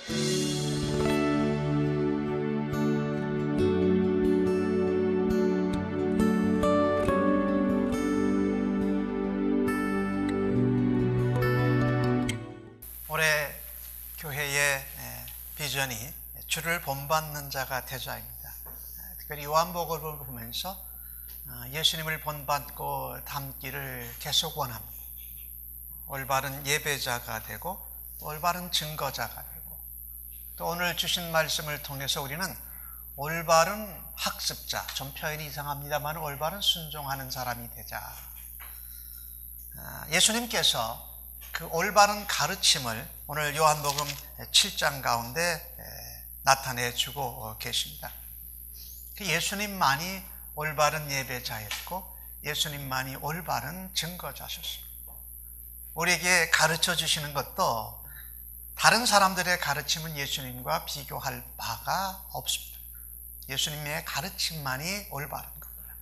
올해 교회의 비전이 주를 본받는 자가 되자입니다. 특별히 요한복음을 보면서 예수님을 본받고 닮기를 계속 원합니다. 올바른 예배자가 되고 올바른 증거자가 되고 또 오늘 주신 말씀을 통해서 우리는 올바른 학습자, 좀 표현이 이상합니다만 올바른 순종하는 사람이 되자. 예수님께서 그 올바른 가르침을 오늘 요한복음 7장 가운데 나타내 주고 계십니다. 예수님만이 올바른 예배자였고 예수님만이 올바른 증거자셨습니다. 우리에게 가르쳐 주시는 것도 다른 사람들의 가르침은 예수님과 비교할 바가 없습니다. 예수님의 가르침만이 올바른 겁니다.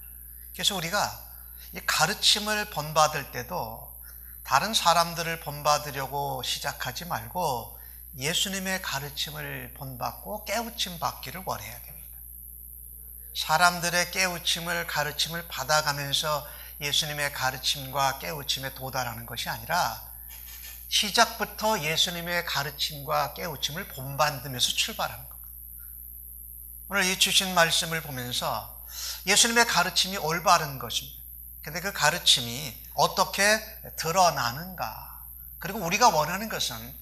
그래서 우리가 이 가르침을 본받을 때도 다른 사람들을 본받으려고 시작하지 말고 예수님의 가르침을 본받고 깨우침 받기를 원해야 됩니다. 사람들의 깨우침을, 가르침을 받아가면서 예수님의 가르침과 깨우침에 도달하는 것이 아니라 시작부터 예수님의 가르침과 깨우침을 본받으면서 출발하는 겁니다. 오늘 이 주신 말씀을 보면서 예수님의 가르침이 올바른 것입니다. 근데 그 가르침이 어떻게 드러나는가? 그리고 우리가 원하는 것은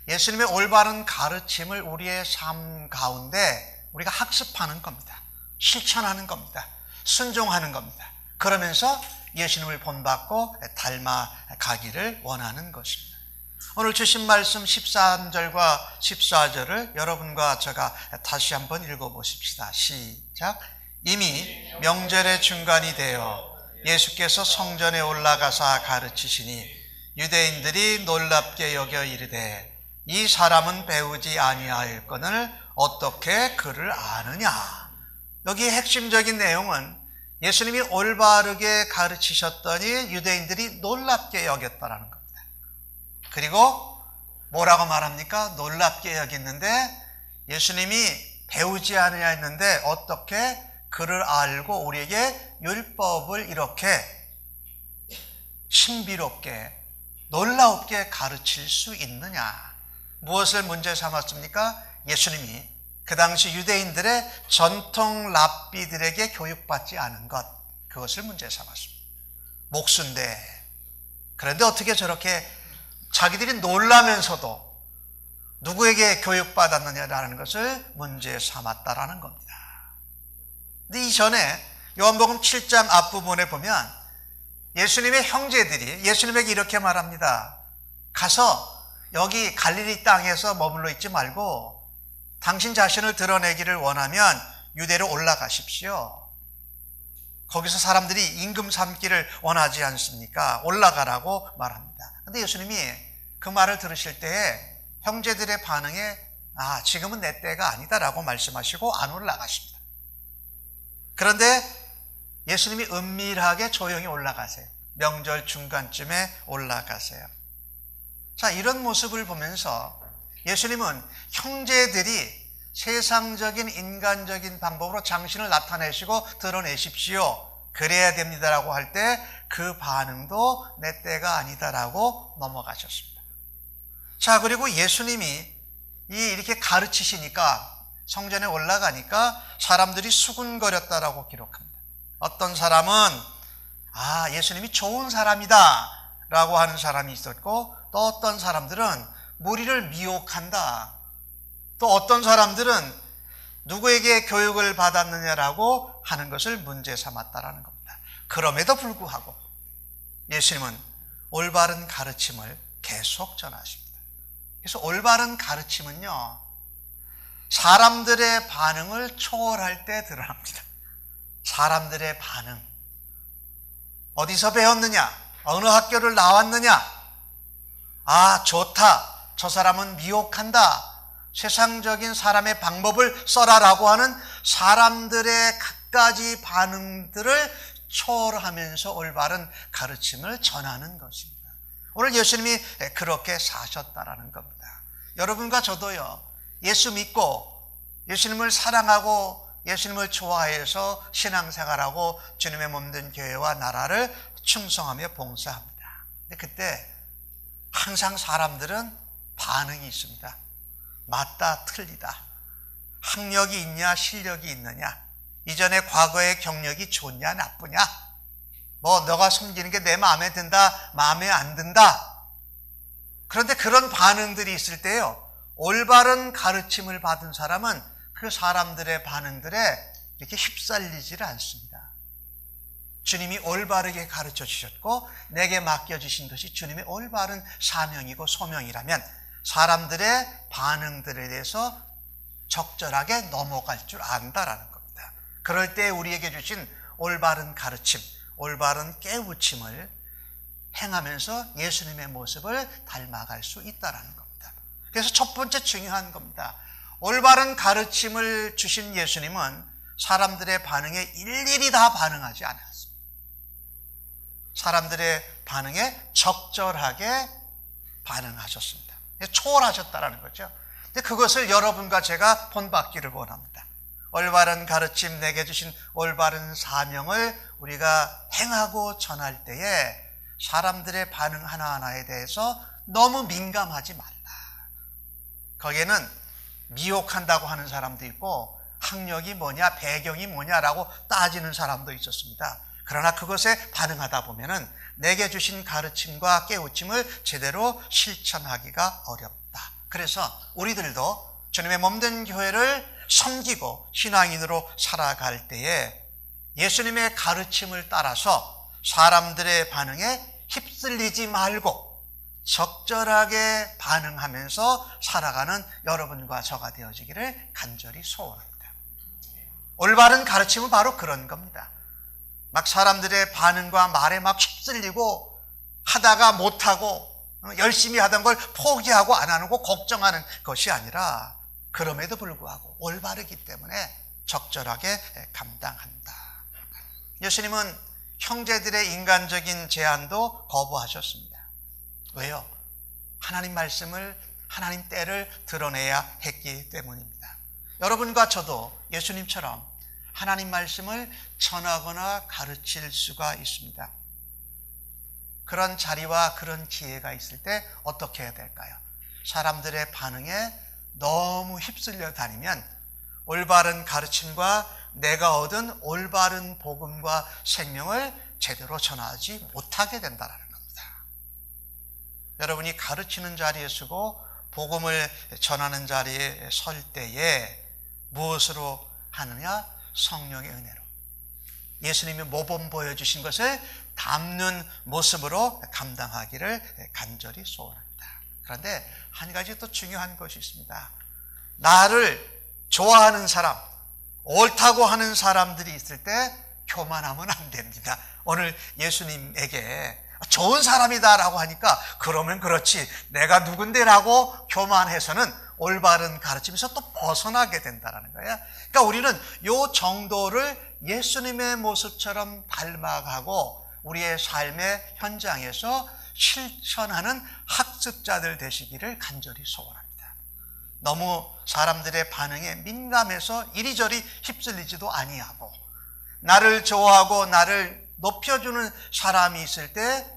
예수님의 올바른 가르침을 우리의 삶 가운데 우리가 학습하는 겁니다. 실천하는 겁니다. 순종하는 겁니다. 그러면서 예수님을 본받고 닮아가기를 원하는 것입니다. 오늘 주신 말씀 13절과 14절을 여러분과 제가 다시 한번 읽어보십시다. 시작. 이미 명절의 중간이 되어 예수께서 성전에 올라가사 가르치시니 유대인들이 놀랍게 여겨 이르되 이 사람은 배우지 아니하였거늘 어떻게 그를 아느냐. 여기 핵심적인 내용은 예수님이 올바르게 가르치셨더니 유대인들이 놀랍게 여겼다라는 겁니다. 그리고 뭐라고 말합니까? 놀랍게 여겼는데 예수님이 배우지 아니하였는데 어떻게 그를 알고 우리에게 율법을 이렇게 신비롭게 놀랍게 가르칠 수 있느냐. 무엇을 문제 삼았습니까? 예수님이 그 당시 유대인들의 전통 랍비들에게 교육받지 않은 것, 그것을 문제 삼았습니다. 목수인데 그런데 어떻게 저렇게 자기들이 놀라면서도 누구에게 교육받았느냐라는 것을 문제 삼았다라는 겁니다. 근데 이전에 요한복음 7장 앞부분에 보면 예수님의 형제들이 예수님에게 이렇게 말합니다. 가서 여기 갈릴리 땅에서 머물러 있지 말고 당신 자신을 드러내기를 원하면 유대로 올라가십시오. 거기서 사람들이 임금 삼기를 원하지 않습니까? 올라가라고 말합니다. 그런데 예수님이 그 말을 들으실 때에 형제들의 반응에 지금은 내 때가 아니다라고 말씀하시고 안 올라가십니다. 그런데 예수님이 은밀하게 조용히 올라가세요. 명절 중간쯤에 올라가세요. 자, 이런 모습을 보면서 예수님은 형제들이 세상적인 인간적인 방법으로 당신을 나타내시고 드러내십시오. 그래야 됩니다라고 할 때 그 반응도 내 때가 아니다라고 넘어가셨습니다. 자, 그리고 예수님이 이렇게 가르치시니까 성전에 올라가니까 사람들이 수군거렸다라고 기록합니다. 어떤 사람은 예수님이 좋은 사람이다 라고 하는 사람이 있었고 또 어떤 사람들은 무리를 미혹한다. 또 어떤 사람들은 누구에게 교육을 받았느냐라고 하는 것을 문제 삼았다라는 겁니다. 그럼에도 불구하고 예수님은 올바른 가르침을 계속 전하십니다. 그래서 올바른 가르침은요, 사람들의 반응을 초월할 때 드러납니다. 사람들의 반응. 어디서 배웠느냐? 어느 학교를 나왔느냐? 좋다. 저 사람은 미혹한다. 세상적인 사람의 방법을 써라라고 하는 사람들의 갖가지 반응들을 초월하면서 올바른 가르침을 전하는 것입니다. 오늘 예수님이 그렇게 사셨다라는 겁니다. 여러분과 저도요, 예수 믿고 예수님을 사랑하고 예수님을 좋아해서 신앙생활하고 주님의 몸된 교회와 나라를 충성하며 봉사합니다. 근데 그때 항상 사람들은 반응이 있습니다. 맞다, 틀리다. 학력이 있냐, 실력이 있느냐, 이전에 과거의 경력이 좋냐, 나쁘냐, 뭐 너가 섬기는 게 내 마음에 든다, 마음에 안 든다. 그런데 그런 반응들이 있을 때요, 올바른 가르침을 받은 사람은 그 사람들의 반응들에 이렇게 휩쓸리지를 않습니다. 주님이 올바르게 가르쳐 주셨고 내게 맡겨주신 것이 주님의 올바른 사명이고 소명이라면 사람들의 반응들에 대해서 적절하게 넘어갈 줄 안다라는 겁니다. 그럴 때 우리에게 주신 올바른 가르침, 올바른 깨우침을 행하면서 예수님의 모습을 닮아갈 수 있다는 겁니다. 그래서 첫 번째 중요한 겁니다. 올바른 가르침을 주신 예수님은 사람들의 반응에 일일이 다 반응하지 않았습니다. 사람들의 반응에 적절하게 반응하셨습니다. 초월하셨다는 거죠. 근데 그것을 여러분과 제가 본받기를 원합니다. 올바른 가르침, 내게 주신 올바른 사명을 우리가 행하고 전할 때에 사람들의 반응 하나하나에 대해서 너무 민감하지 말라. 거기에는 미혹한다고 하는 사람도 있고 학력이 뭐냐, 배경이 뭐냐라고 따지는 사람도 있었습니다. 그러나 그것에 반응하다 보면은 내게 주신 가르침과 깨우침을 제대로 실천하기가 어렵다. 그래서 우리들도 주님의 몸된 교회를 섬기고 신앙인으로 살아갈 때에 예수님의 가르침을 따라서 사람들의 반응에 휩쓸리지 말고 적절하게 반응하면서 살아가는 여러분과 저가 되어지기를 간절히 소원합니다. 올바른 가르침은 바로 그런 겁니다. 막 사람들의 반응과 말에 막 휩쓸리고 하다가 못하고 열심히 하던 걸 포기하고 안 하고 걱정하는 것이 아니라 그럼에도 불구하고 올바르기 때문에 적절하게 감당한다. 예수님은 형제들의 인간적인 제안도 거부하셨습니다. 왜요? 하나님 말씀을, 하나님 때를 드러내야 했기 때문입니다. 여러분과 저도 예수님처럼 하나님 말씀을 전하거나 가르칠 수가 있습니다. 그런 자리와 그런 기회가 있을 때 어떻게 해야 될까요? 사람들의 반응에 너무 휩쓸려 다니면 올바른 가르침과 내가 얻은 올바른 복음과 생명을 제대로 전하지 못하게 된다는 겁니다. 여러분이 가르치는 자리에 서고 복음을 전하는 자리에 설 때에 무엇으로 하느냐? 성령의 은혜로. 예수님이 모범 보여주신 것을 담는 모습으로 감당하기를 간절히 소원합니다. 그런데 한 가지 또 중요한 것이 있습니다. 나를 좋아하는 사람, 옳다고 하는 사람들이 있을 때 교만하면 안 됩니다. 오늘 예수님에게 좋은 사람이다라고 하니까 그러면 그렇지, 내가 누군데라고 교만해서는 올바른 가르침에서 또 벗어나게 된다는 거예요. 그러니까 우리는 이 정도를 예수님의 모습처럼 닮아가고 우리의 삶의 현장에서 실천하는 학습자들 되시기를 간절히 소원합니다. 너무 사람들의 반응에 민감해서 이리저리 휩쓸리지도 아니하고 나를 좋아하고 나를 높여주는 사람이 있을 때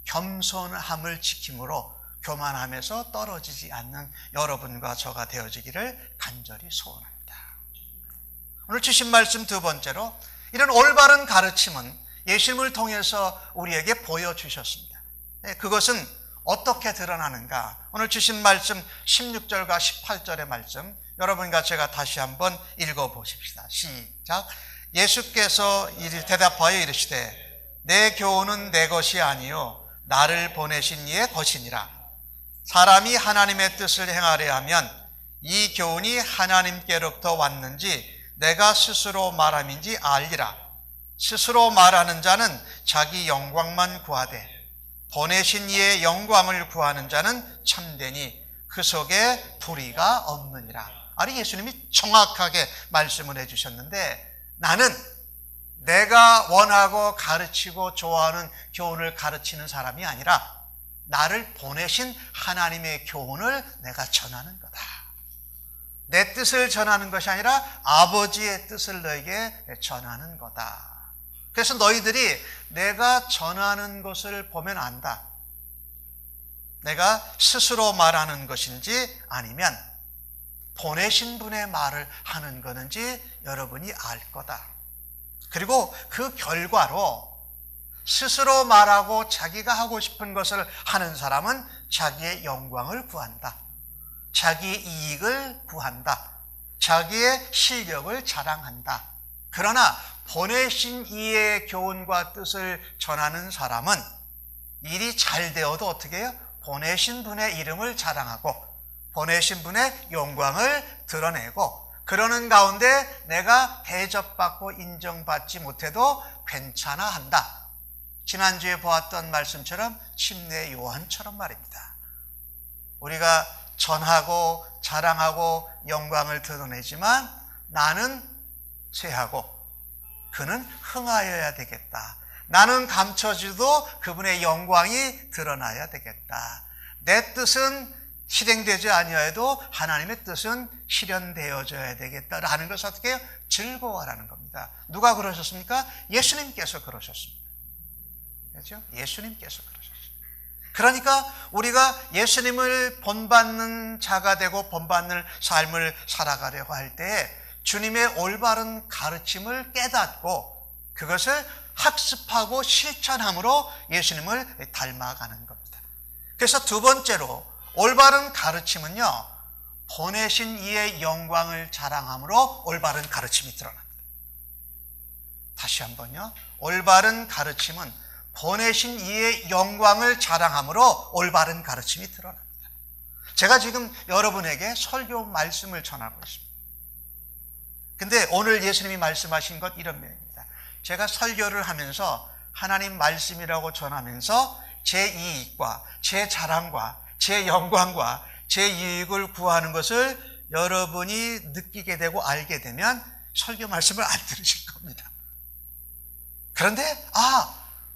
겸손함을 지킴으로 교만함에서 떨어지지 않는 여러분과 저가 되어지기를 간절히 소원합니다. 오늘 주신 말씀 두 번째로, 이런 올바른 가르침은 예수님을 통해서 우리에게 보여주셨습니다. 그것은 어떻게 드러나는가? 오늘 주신 말씀 16절과 18절의 말씀 여러분과 제가 다시 한번 읽어보십시다. 시작. 예수께서 대답하여 이르시되 내 교훈은 내 것이 아니요 나를 보내신 이의 것이니라. 사람이 하나님의 뜻을 행하려 하면 이 교훈이 하나님께로부터 왔는지 내가 스스로 말함인지 알리라. 스스로 말하는 자는 자기 영광만 구하되 보내신 이의 영광을 구하는 자는 참되니 그 속에 불의가 없느니라. 아니, 예수님이 정확하게 말씀을 해주셨는데, 나는 내가 원하고 가르치고 좋아하는 교훈을 가르치는 사람이 아니라 나를 보내신 하나님의 교훈을 내가 전하는 거다. 내 뜻을 전하는 것이 아니라 아버지의 뜻을 너에게 전하는 거다. 그래서 너희들이 내가 전하는 것을 보면 안다. 내가 스스로 말하는 것인지 아니면 보내신 분의 말을 하는 것인지 여러분이 알 거다. 그리고 그 결과로 스스로 말하고 자기가 하고 싶은 것을 하는 사람은 자기의 영광을 구한다. 자기의 이익을 구한다. 자기의 실력을 자랑한다. 그러나 보내신 이의 교훈과 뜻을 전하는 사람은 일이 잘 되어도 어떻게 해요? 보내신 분의 이름을 자랑하고 보내신 분의 영광을 드러내고 그러는 가운데 내가 대접받고 인정받지 못해도 괜찮아 한다. 지난주에 보았던 말씀처럼 침례 요한처럼 말입니다. 우리가 전하고 자랑하고 영광을 드러내지만 나는 쇠하고 그는 흥하여야 되겠다. 나는 감춰져도 그분의 영광이 드러나야 되겠다. 내 뜻은 실행되지 아니하여도 하나님의 뜻은 실현되어져야 되겠다라는 것을 어떻게 해요? 즐거워하라는 겁니다. 누가 그러셨습니까? 예수님께서 그러셨습니다. 그렇죠? 예수님께서 그러셨습니다. 그러니까 우리가 예수님을 본받는 자가 되고 본받는 삶을 살아가려고 할 때 주님의 올바른 가르침을 깨닫고 그것을 학습하고 실천함으로 예수님을 닮아가는 겁니다. 그래서 두 번째로 올바른 가르침은요, 보내신 이의 영광을 자랑함으로 올바른 가르침이 드러납니다. 다시 한번요. 올바른 가르침은 보내신 이의 영광을 자랑함으로 올바른 가르침이 드러납니다. 제가 지금 여러분에게 설교 말씀을 전하고 있습니다. 근데 오늘 예수님이 말씀하신 것 이런 면입니다. 제가 설교를 하면서 하나님 말씀이라고 전하면서 제 이익과 제 자랑과 제 영광과 제 이익을 구하는 것을 여러분이 느끼게 되고 알게 되면 설교 말씀을 안 들으실 겁니다. 그런데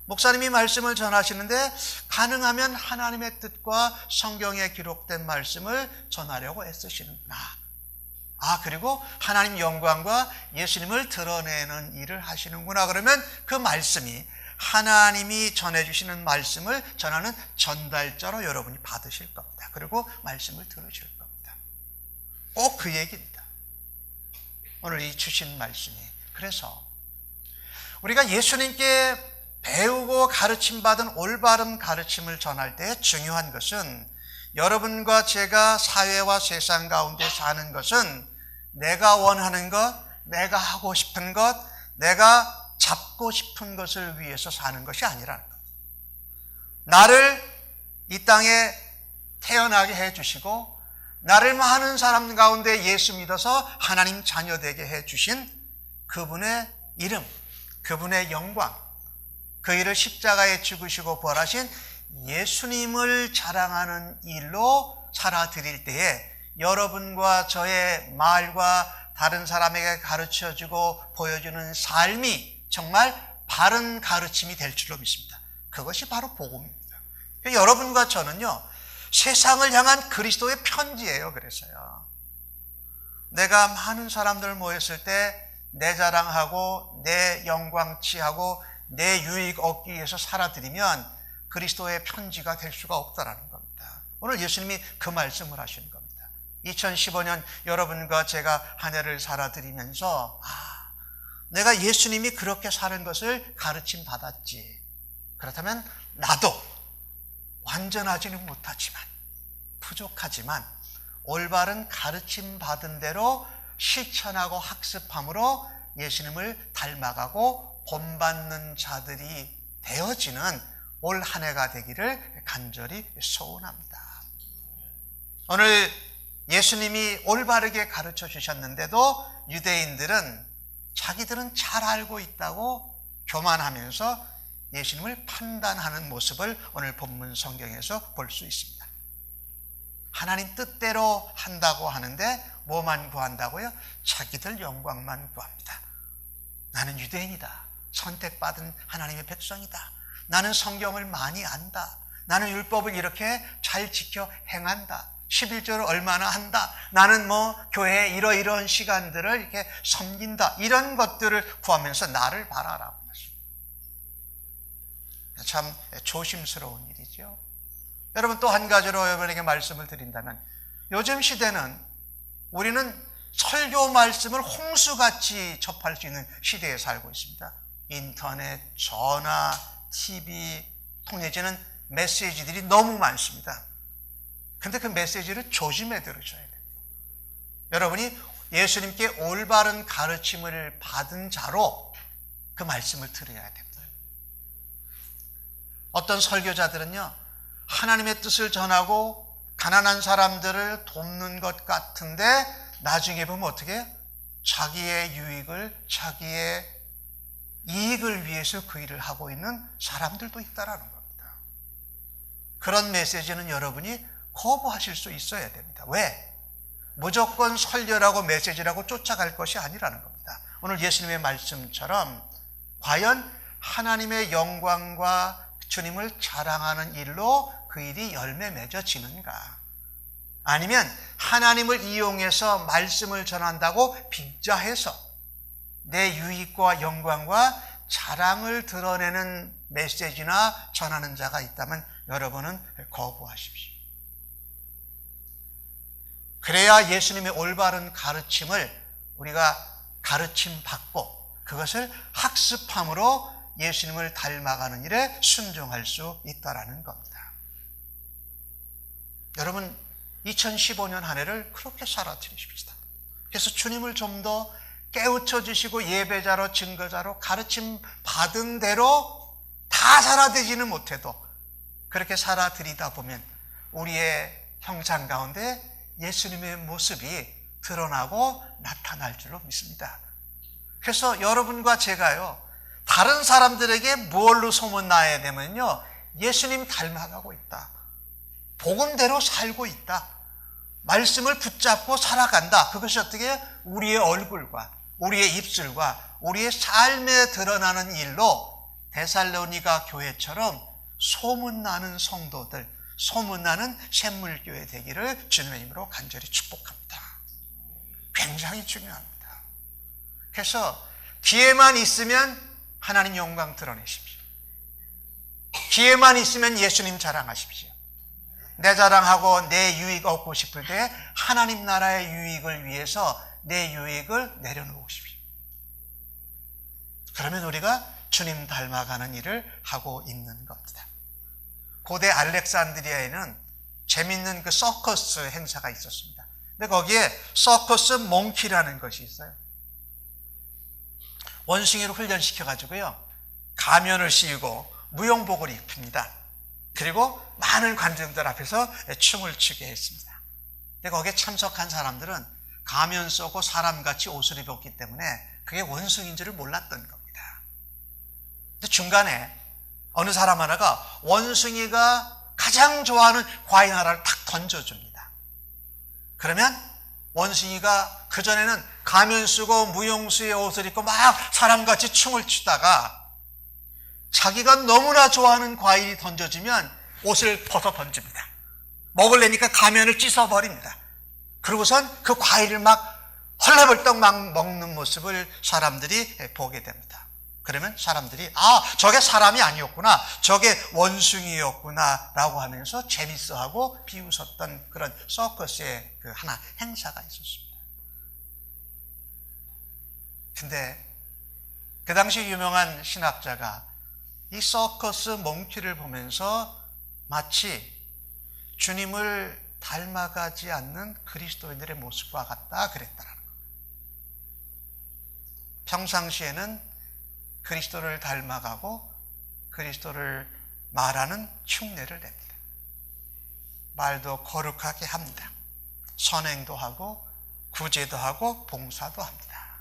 목사님이 말씀을 전하시는데 가능하면 하나님의 뜻과 성경에 기록된 말씀을 전하려고 애쓰시는구나. 그리고 하나님 영광과 예수님을 드러내는 일을 하시는구나. 그러면 그 말씀이 하나님이 전해주시는 말씀을 전하는 전달자로 여러분이 받으실 겁니다. 그리고 말씀을 들으실 겁니다. 꼭 그 얘기입니다. 오늘 이 주신 말씀이. 그래서 우리가 예수님께 배우고 가르침받은 올바른 가르침을 전할 때 중요한 것은 여러분과 제가 사회와 세상 가운데 사는 것은 내가 원하는 것, 내가 하고 싶은 것, 내가 잡고 싶은 것을 위해서 사는 것이 아니라는 것. 나를 이 땅에 태어나게 해주시고 나를 많은 사람 가운데 예수 믿어서 하나님 자녀 되게 해주신 그분의 이름, 그분의 영광, 그 일을 십자가에 죽으시고 부활하신 예수님을 자랑하는 일로 살아드릴 때에 여러분과 저의 말과 다른 사람에게 가르쳐주고 보여주는 삶이 정말 바른 가르침이 될 줄로 믿습니다. 그것이 바로 복음입니다. 여러분과 저는요, 세상을 향한 그리스도의 편지예요. 그래서요, 내가 많은 사람들 모였을 때 내 자랑하고 내 영광치하고 내 유익 얻기 위해서 살아드리면 그리스도의 편지가 될 수가 없다라는 겁니다. 오늘 예수님이 그 말씀을 하시는 겁니다. 2015년 여러분과 제가 한 해를 살아드리면서 내가 예수님이 그렇게 사는 것을 가르침 받았지. 그렇다면 나도 완전하지는 못하지만 부족하지만 올바른 가르침 받은 대로 실천하고 학습함으로 예수님을 닮아가고 본받는 자들이 되어지는 올 한 해가 되기를 간절히 소원합니다. 오늘 예수님이 올바르게 가르쳐 주셨는데도 유대인들은 자기들은 잘 알고 있다고 교만하면서 예수님을 판단하는 모습을 오늘 본문 성경에서 볼 수 있습니다. 하나님 뜻대로 한다고 하는데 뭐만 구한다고요? 자기들 영광만 구합니다. 나는 유대인이다. 선택받은 하나님의 백성이다. 나는 성경을 많이 안다. 나는 율법을 이렇게 잘 지켜 행한다. 11조를 얼마나 한다. 나는 뭐 교회에 이러이러한 시간들을 이렇게 섬긴다. 이런 것들을 구하면서 나를 바라라고 했습니다. 참 조심스러운 일이죠. 여러분 또 한 가지로 여러분에게 말씀을 드린다면 요즘 시대는 우리는 설교 말씀을 홍수같이 접할 수 있는 시대에 살고 있습니다. 인터넷, 전화, TV 통해지는 메시지들이 너무 많습니다. 그런데 그 메시지를 조심해 들으셔야 됩니다. 여러분이 예수님께 올바른 가르침을 받은 자로 그 말씀을 들어야 됩니다. 어떤 설교자들은요, 하나님의 뜻을 전하고 가난한 사람들을 돕는 것 같은데 나중에 보면 어떻게 자기의 유익을, 자기의 이익을 위해서 그 일을 하고 있는 사람들도 있다라는 겁니다. 그런 메시지는 여러분이 거부하실 수 있어야 됩니다. 왜? 무조건 설교라고 메시지라고 쫓아갈 것이 아니라는 겁니다. 오늘 예수님의 말씀처럼 과연 하나님의 영광과 주님을 자랑하는 일로 그 일이 열매 맺어지는가? 아니면 하나님을 이용해서 말씀을 전한다고 빙자해서 내 유익과 영광과 자랑을 드러내는 메시지나 전하는 자가 있다면 여러분은 거부하십시오. 그래야 예수님의 올바른 가르침을 우리가 가르침 받고 그것을 학습함으로 예수님을 닮아가는 일에 순종할 수 있다라는 겁니다. 여러분 2015년 한 해를 그렇게 살아드리십시다. 그래서 주님을 좀 더 깨우쳐 주시고 예배자로 증거자로 가르침 받은 대로 다 살아되지는 못해도 그렇게 살아드리다 보면 우리의 형상 가운데 예수님의 모습이 드러나고 나타날 줄로 믿습니다. 그래서 여러분과 제가요, 다른 사람들에게 뭘로 소문나야 되면요, 예수님 닮아가고 있다, 복음대로 살고 있다, 말씀을 붙잡고 살아간다. 그것이 어떻게 우리의 얼굴과 우리의 입술과 우리의 삶에 드러나는 일로 데살로니가 교회처럼 소문나는 성도들, 소문나는 샘물교회 되기를 주님의 이름으로 간절히 축복합니다. 굉장히 중요합니다. 그래서 기회만 있으면 하나님 영광 드러내십시오. 기회만 있으면 예수님 자랑하십시오. 내 자랑하고 내 유익 얻고 싶을 때 하나님 나라의 유익을 위해서 내 유익을 내려놓으십시오. 그러면 우리가 주님 닮아가는 일을 하고 있는 겁니다. 고대 알렉산드리아에는 재밌는 그 서커스 행사가 있었습니다. 근데 거기에 서커스 몽키라는 것이 있어요. 원숭이를 훈련시켜가지고요, 가면을 씌우고 무용복을 입힙니다. 그리고 많은 관중들 앞에서 춤을 추게 했습니다. 근데 거기에 참석한 사람들은 가면 쓰고 사람같이 옷을 입었기 때문에 그게 원숭이인 줄을 몰랐던 겁니다. 근데 중간에 어느 사람 하나가 원숭이가 가장 좋아하는 과일 하나를 탁 던져줍니다. 그러면 원숭이가 그전에는 가면 쓰고 무용수의 옷을 입고 막 사람같이 춤을 추다가 자기가 너무나 좋아하는 과일이 던져지면 옷을 벗어 던집니다. 먹으려니까 가면을 찢어버립니다. 그러고선 그 과일을 막 헐레벌떡 막 먹는 모습을 사람들이 보게 됩니다. 그러면 사람들이 저게 사람이 아니었구나, 저게 원숭이였구나 라고 하면서 재밌어하고 비웃었던 그런 서커스의 그 하나 행사가 있었습니다. 근데 그 당시 유명한 신학자가 이 서커스 몽키를 보면서 마치 주님을 닮아가지 않는 그리스도인들의 모습과 같다 그랬다라는 겁니다. 평상시에는 그리스도를 닮아가고 그리스도를 말하는 흉내를 냅니다. 말도 거룩하게 합니다. 선행도 하고 구제도 하고 봉사도 합니다.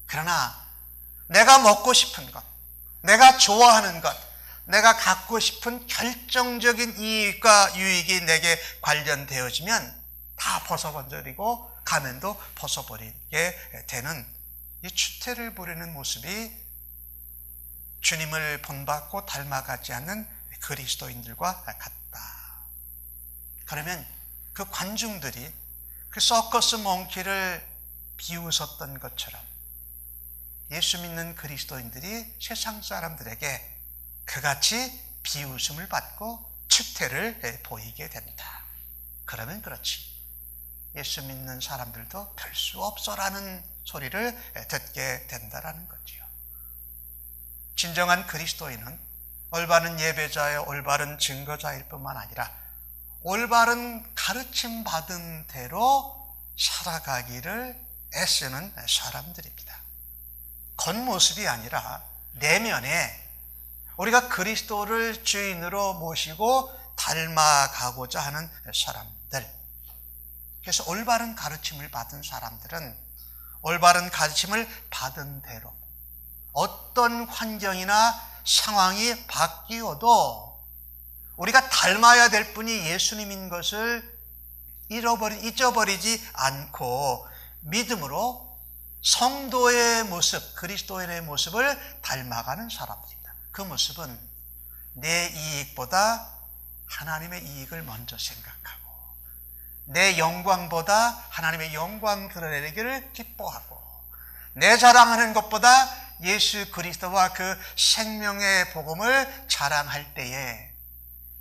그러나 내가 먹고 싶은 것, 내가 좋아하는 것, 내가 갖고 싶은 결정적인 이익과 유익이 내게 관련되어지면 다 벗어버리고 가면도 벗어버리게 되는 이 추태를 부리는 모습이 주님을 본받고 닮아가지 않는 그리스도인들과 같다. 그러면 그 관중들이 그 서커스 몽키를 비웃었던 것처럼 예수 믿는 그리스도인들이 세상 사람들에게 그같이 비웃음을 받고 추태를 보이게 된다. 그러면 그렇지. 예수 믿는 사람들도 별 수 없어라는 소리를 듣게 된다라는 거지요. 진정한 그리스도인은 올바른 예배자여 올바른 증거자일 뿐만 아니라 올바른 가르침 받은 대로 살아가기를 애쓰는 사람들입니다. 겉모습이 아니라 내면에 우리가 그리스도를 주인으로 모시고 닮아가고자 하는 사람들. 그래서 올바른 가르침을 받은 사람들은 올바른 가르침을 받은 대로 어떤 환경이나 상황이 바뀌어도 우리가 닮아야 될 분이 예수님인 것을 잊어버리지 않고 믿음으로 성도의 모습, 그리스도인의 모습을 닮아가는 사람들입니다. 그 모습은 내 이익보다 하나님의 이익을 먼저 생각하고 내 영광보다 하나님의 영광 드러내기를 기뻐하고 내 자랑하는 것보다 예수 그리스도와 그 생명의 복음을 자랑할 때에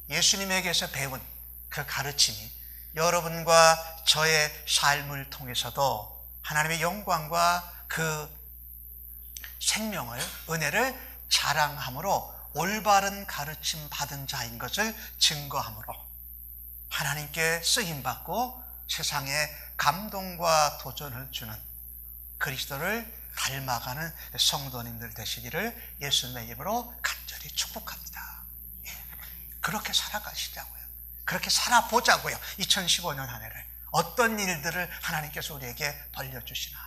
예수님에게서 배운 그 가르침이 여러분과 저의 삶을 통해서도 하나님의 영광과 그 생명을, 은혜를 자랑함으로 올바른 가르침 받은 자인 것을 증거함으로 하나님께 쓰임받고 세상에 감동과 도전을 주는 그리스도를 닮아가는 성도님들 되시기를 예수님의 이름으로 간절히 축복합니다. 그렇게 살아가시자고요. 그렇게 살아보자고요. 2015년 한 해를 어떤 일들을 하나님께서 우리에게 벌려주시나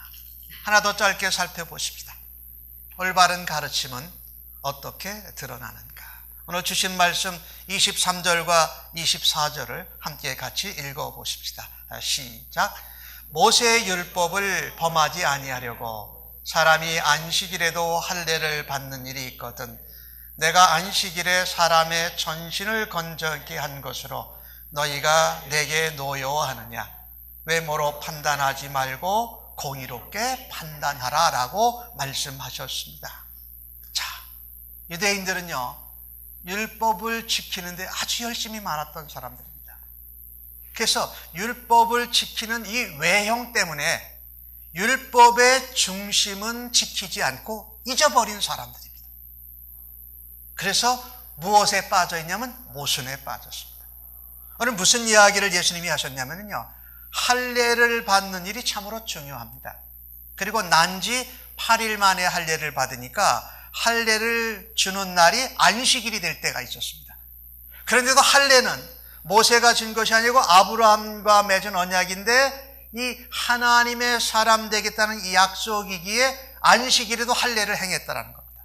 하나 더 짧게 살펴보십시다. 올바른 가르침은 어떻게 드러나는가? 오늘 주신 말씀 23절과 24절을 함께 같이 읽어보십시다. 시작. 모세의 율법을 범하지 아니하려고 사람이 안식일에도 할례를 받는 일이 있거든 내가 안식일에 사람의 전신을 건져게 한 것으로 너희가 내게 노여워하느냐? 외모로 판단하지 말고 공의롭게 판단하라 라고 말씀하셨습니다. 자, 유대인들은요 율법을 지키는데 아주 열심히 많았던 사람들입니다. 그래서 율법을 지키는 이 외형 때문에 율법의 중심은 지키지 않고 잊어버린 사람들입니다. 그래서 무엇에 빠져 있냐면 모순에 빠졌습니다. 오늘 무슨 이야기를 예수님이 하셨냐면요, 할례를 받는 일이 참으로 중요합니다. 그리고 난지 8일 만에 할례를 받으니까 할례를 주는 날이 안식일이 될 때가 있었습니다. 그런데도 할례는 모세가 준 것이 아니고 아브라함과 맺은 언약인데 이 하나님의 사람 되겠다는 이 약속이기에 안식일에도 할례를 행했다는 겁니다.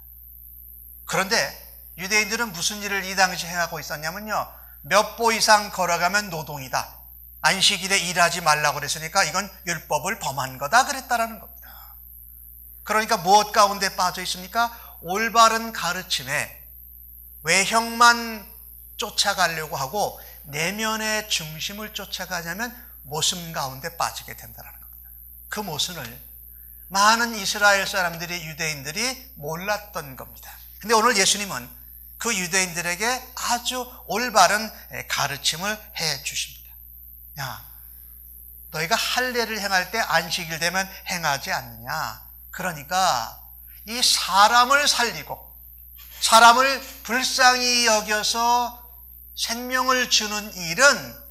그런데 유대인들은 무슨 일을 이 당시에 행하고 있었냐면요, 몇 보 이상 걸어가면 노동이다. 안식일에 일하지 말라고 그랬으니까 이건 율법을 범한 거다 그랬다라는 겁니다. 그러니까 무엇 가운데 빠져 있습니까? 올바른 가르침에 외형만 쫓아가려고 하고 내면의 중심을 쫓아가냐면 모순 가운데 빠지게 된다는 겁니다. 그 모순을 많은 이스라엘 사람들이, 유대인들이 몰랐던 겁니다. 근데 오늘 예수님은 그 유대인들에게 아주 올바른 가르침을 해 주십니다. 야, 너희가 할례를 행할 때 안식일 되면 행하지 않느냐? 그러니까 이 사람을 살리고 사람을 불쌍히 여겨서 생명을 주는 일은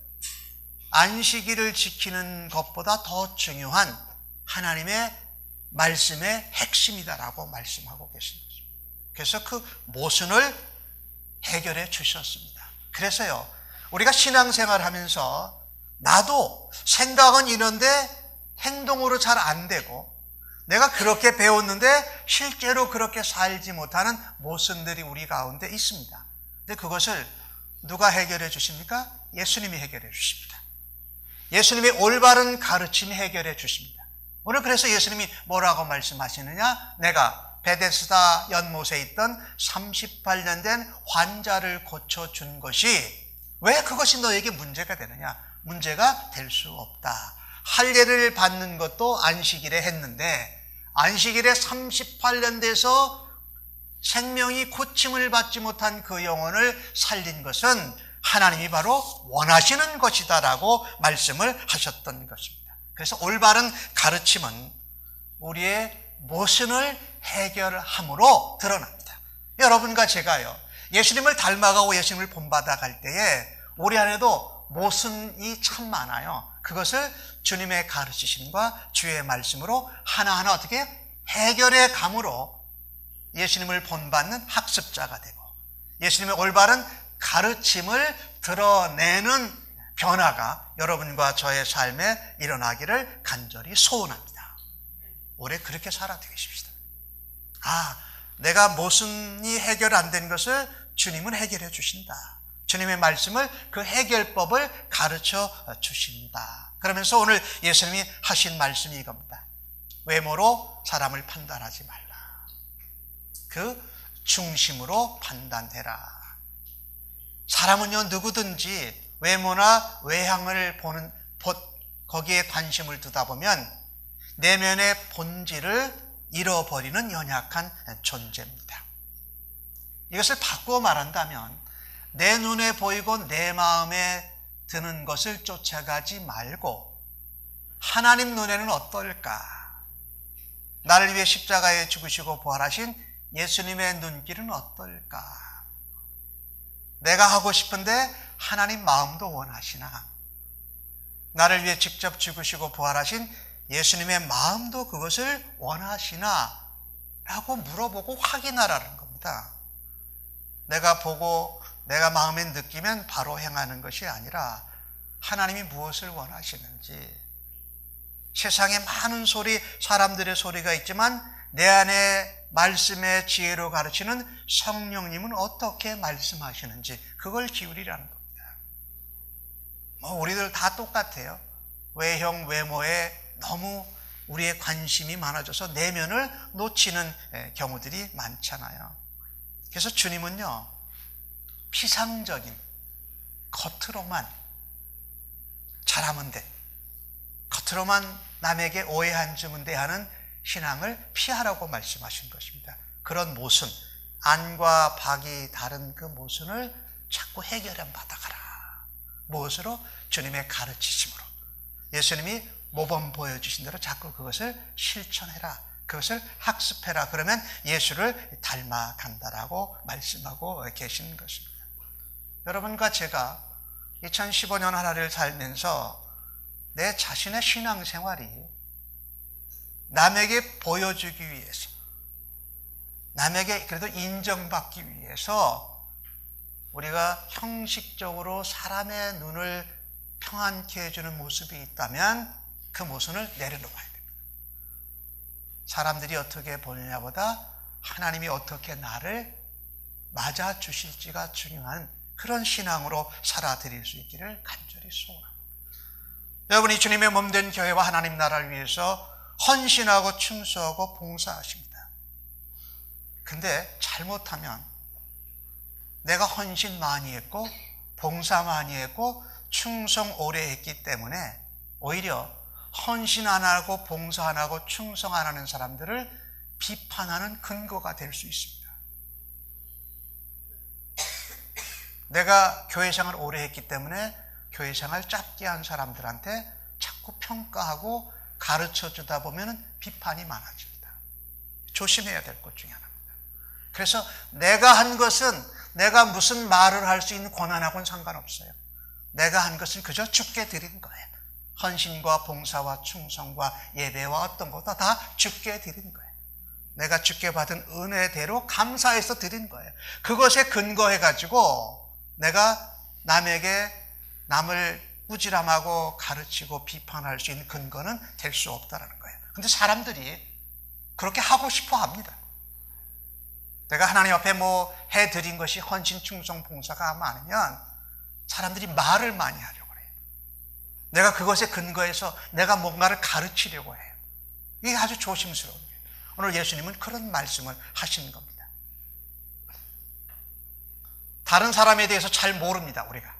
안식일을 지키는 것보다 더 중요한 하나님의 말씀의 핵심이다라고 말씀하고 계신 것입니다. 그래서 그 모순을 해결해 주셨습니다. 그래서요, 우리가 신앙생활 하면서 나도 생각은 이런데 행동으로 잘 안 되고 내가 그렇게 배웠는데 실제로 그렇게 살지 못하는 모순들이 우리 가운데 있습니다. 근데 그것을 누가 해결해 주십니까? 예수님이 해결해 주십니다. 예수님이 올바른 가르침이 해결해 주십니다. 오늘 그래서 예수님이 뭐라고 말씀하시느냐? 내가 베데스다 연못에 있던 38년 된 환자를 고쳐준 것이 왜 그것이 너에게 문제가 되느냐? 문제가 될 수 없다. 할례를 받는 것도 안식일에 했는데 안식일에 38년 돼서 생명이 고침을 받지 못한 그 영혼을 살린 것은 하나님이 바로 원하시는 것이다라고 말씀을 하셨던 것입니다. 그래서 올바른 가르침은 우리의 모순을 해결함으로 드러납니다. 여러분과 제가요, 예수님을 닮아가고 예수님을 본받아 갈 때에 우리 안에도 모순이 참 많아요. 그것을 주님의 가르치심과 주의 말씀으로 하나하나 어떻게 해결해 감으로 예수님을 본받는 학습자가 되고 예수님의 올바른 가르침을 드러내는 변화가 여러분과 저의 삶에 일어나기를 간절히 소원합니다. 올해 그렇게 살아 되십시다. 내가 모순이 해결 안 된 것을 주님은 해결해 주신다. 주님의 말씀을 그 해결법을 가르쳐 주신다. 그러면서 오늘 예수님이 하신 말씀이 이겁니다. 외모로 사람을 판단하지 말라. 그 중심으로 판단해라. 사람은요, 누구든지 외모나 외향을 보는 거기에 관심을 두다 보면 내면의 본질을 잃어버리는 연약한 존재입니다. 이것을 바꾸어 말한다면 내 눈에 보이고 내 마음에 드는 것을 쫓아가지 말고 하나님 눈에는 어떨까? 나를 위해 십자가에 죽으시고 부활하신 예수님의 눈길은 어떨까? 내가 하고 싶은데 하나님 마음도 원하시나? 나를 위해 직접 죽으시고 부활하신 예수님의 마음도 그것을 원하시나? 라고 물어보고 확인하라는 겁니다. 내가 보고 내가 마음에 느끼면 바로 행하는 것이 아니라 하나님이 무엇을 원하시는지, 세상에 많은 소리, 사람들의 소리가 있지만 내 안에 말씀의 지혜로 가르치는 성령님은 어떻게 말씀하시는지 그걸 기울이라는 겁니다. 우리들 다 똑같아요. 외형, 외모에 너무 우리의 관심이 많아져서 내면을 놓치는 경우들이 많잖아요. 그래서 주님은요, 피상적인 겉으로만 잘하면 돼, 겉으로만 남에게 오해 안 주면 돼 하는 신앙을 피하라고 말씀하신 것입니다. 그런 모순, 안과 박이 다른 그 모순을 자꾸 해결해 받아가라. 무엇으로? 주님의 가르치심으로. 예수님이 모범 보여주신 대로 자꾸 그것을 실천해라. 그것을 학습해라. 그러면 예수를 닮아간다라고 말씀하고 계신 것입니다. 여러분과 제가 2015년 하나를 살면서 내 자신의 신앙생활이 남에게 보여주기 위해서, 남에게 그래도 인정받기 위해서 우리가 형식적으로 사람의 눈을 평안케 해주는 모습이 있다면 그 모순을 내려놓아야 됩니다. 사람들이 어떻게 보느냐보다 하나님이 어떻게 나를 맞아주실지가 중요한 그런 신앙으로 살아드릴 수 있기를 간절히 소원합니다. 여러분이 주님의 몸된 교회와 하나님 나라를 위해서 헌신하고 충성하고 봉사하십니다. 근데 잘못하면 내가 헌신 많이 했고 봉사 많이 했고 충성 오래 했기 때문에 오히려 헌신 안 하고 봉사 안 하고 충성 안 하는 사람들을 비판하는 근거가 될 수 있습니다. 내가 교회 생활 오래 했기 때문에 교회 생활 짧게 한 사람들한테 자꾸 평가하고 가르쳐 주다 보면 비판이 많아집니다. 조심해야 될 것 중에 하나입니다. 그래서 내가 한 것은 내가 무슨 말을 할 수 있는 권한하고는 상관없어요. 내가 한 것은 그저 주께 드린 거예요. 헌신과 봉사와 충성과 예배와 어떤 것도 다 주께 드린 거예요. 내가 주께 받은 은혜대로 감사해서 드린 거예요. 그것에 근거해가지고 내가 남을 꾸지람하고 가르치고 비판할 수 있는 근거는 될 수 없다는 거예요. 근데 사람들이 그렇게 하고 싶어 합니다. 내가 하나님 앞에 뭐 해드린 것이 헌신, 충성, 봉사가 많으면 사람들이 말을 많이 하려고 해요. 내가 그것에 근거해서 내가 뭔가를 가르치려고 해요. 이게 아주 조심스러운 거예요. 오늘 예수님은 그런 말씀을 하시는 겁니다. 다른 사람에 대해서 잘 모릅니다, 우리가.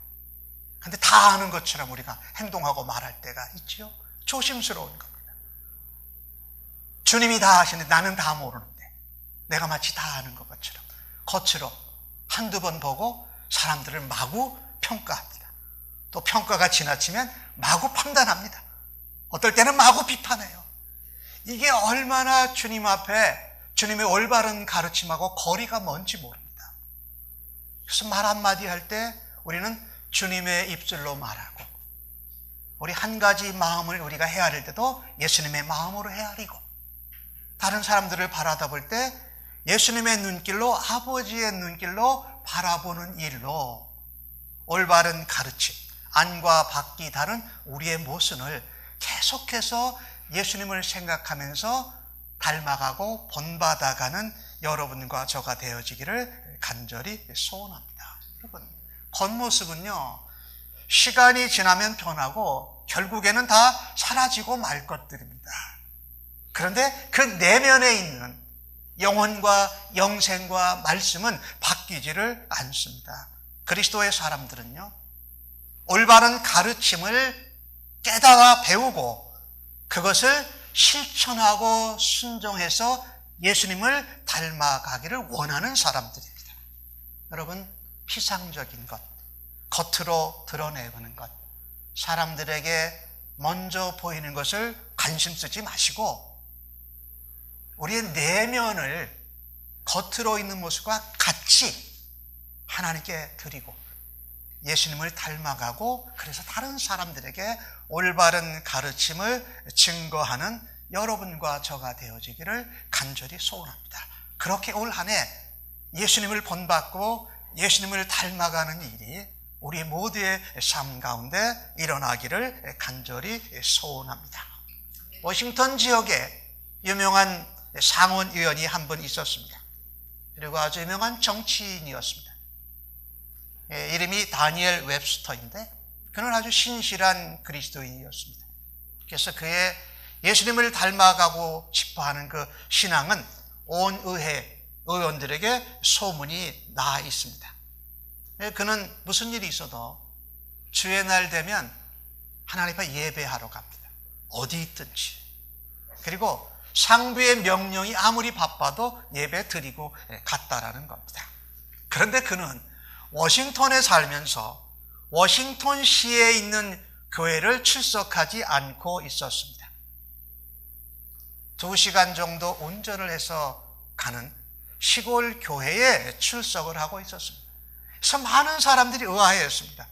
근데 다 아는 것처럼 우리가 행동하고 말할 때가 있지요. 조심스러운 겁니다. 주님이 다 아시는데 나는 다 모르는데 내가 마치 다 아는 것처럼 겉으로 한두 번 보고 사람들을 마구 평가합니다. 또 평가가 지나치면 마구 판단합니다. 어떨 때는 마구 비판해요. 이게 얼마나 주님 앞에 주님의 올바른 가르침하고 거리가 먼지 모릅니다. 그래서 말 한마디 할 때 우리는 주님의 입술로 말하고, 우리 한 가지 마음을 우리가 헤아릴 때도 예수님의 마음으로 헤아리고, 다른 사람들을 바라볼 때 예수님의 눈길로, 아버지의 눈길로 바라보는 일로 올바른 가르침, 안과 밖이 다른 우리의 모습을 계속해서 예수님을 생각하면서 닮아가고 본받아가는 여러분과 저가 되어지기를 간절히 소원합니다. 여러분, 겉모습은요, 시간이 지나면 변하고 결국에는 다 사라지고 말 것들입니다. 그런데 그 내면에 있는 영혼과 영생과 말씀은 바뀌지를 않습니다. 그리스도의 사람들은요, 올바른 가르침을 깨달아 배우고 그것을 실천하고 순종해서 예수님을 닮아가기를 원하는 사람들입니다. 여러분, 피상적인 것, 겉으로 드러내는 것, 사람들에게 먼저 보이는 것을 관심 쓰지 마시고 우리의 내면을 겉으로 있는 모습과 같이 하나님께 드리고 예수님을 닮아가고, 그래서 다른 사람들에게 올바른 가르침을 증거하는 여러분과 저가 되어지기를 간절히 소원합니다. 그렇게 올 한 해 예수님을 본받고 예수님을 닮아가는 일이 우리 모두의 삶 가운데 일어나기를 간절히 소원합니다. 워싱턴 지역에 유명한 상원 의원이 한 분 있었습니다. 그리고 아주 유명한 정치인이었습니다. 이름이 다니엘 웹스터인데 그는 아주 신실한 그리스도인이었습니다. 그래서 그의 예수님을 닮아가고 싶어하는 그 신앙은 온 의회 의원들에게 소문이 나 있습니다. 그는 무슨 일이 있어도 주의 날 되면 하나님 앞에 예배하러 갑니다. 어디 있든지. 그리고 상부의 명령이 아무리 바빠도 예배 드리고 갔다라는 겁니다. 그런데 그는 워싱턴에 살면서 워싱턴시에 있는 교회를 출석하지 않고 있었습니다. 2시간 정도 운전을 해서 가는 시골 교회에 출석을 하고 있었습니다. 그래서 많은 사람들이 의아해했습니다.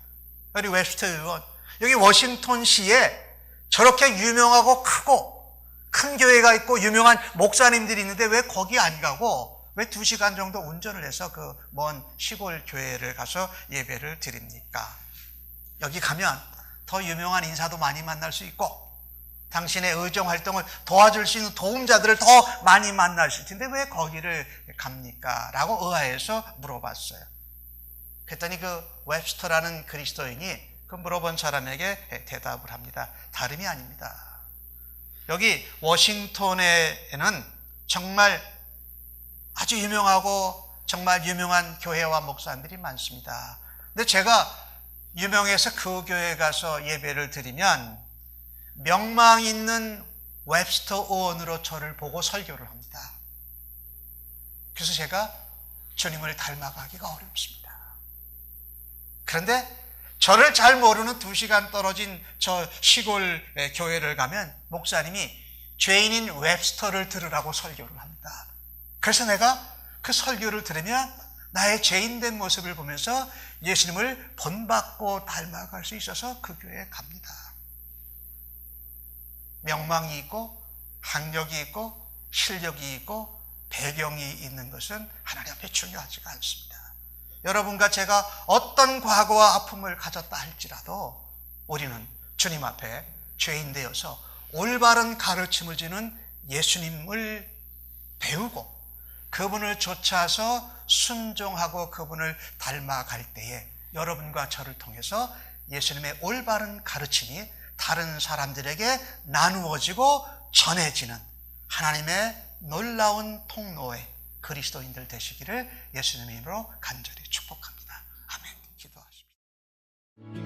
우리 웹스터 의원, 여기 워싱턴시에 저렇게 유명하고 크고 큰 교회가 있고 유명한 목사님들이 있는데 왜 거기 안 가고 왜 2시간 정도 운전을 해서 그 먼 시골 교회를 가서 예배를 드립니까? 여기 가면 더 유명한 인사도 많이 만날 수 있고 당신의 의정 활동을 도와줄 수 있는 도움자들을 더 많이 만나실 텐데 왜 거기를 갑니까? 라고 의아해서 물어봤어요. 그랬더니 그 웹스터라는 그리스도인이 그 물어본 사람에게 대답을 합니다. 다름이 아닙니다. 여기 워싱턴에는 정말 아주 유명하고 정말 유명한 교회와 목사님들이 많습니다. 근데 제가 유명해서 그 교회에 가서 예배를 드리면 명망 있는 웹스터 의원으로 저를 보고 설교를 합니다. 그래서 제가 주님을 닮아가기가 어렵습니다. 그런데 저를 잘 모르는 2시간 떨어진 저 시골 교회를 가면 목사님이 죄인인 웹스터를 들으라고 설교를 합니다. 그래서 내가 그 설교를 들으면 나의 죄인된 모습을 보면서 예수님을 본받고 닮아갈 수 있어서 그 교회에 갑니다. 명망이 있고 학력이 있고 실력이 있고 배경이 있는 것은 하나님 앞에 중요하지가 않습니다. 여러분과 제가 어떤 과거와 아픔을 가졌다 할지라도 우리는 주님 앞에 죄인 되어서 올바른 가르침을 주는 예수님을 배우고 그분을 좇아서 순종하고 그분을 닮아갈 때에 여러분과 저를 통해서 예수님의 올바른 가르침이 다른 사람들에게 나누어지고 전해지는 하나님의 놀라운 통로의 그리스도인들 되시기를 예수님의 이름으로 간절히 축복합니다. 아멘. 기도하십시오.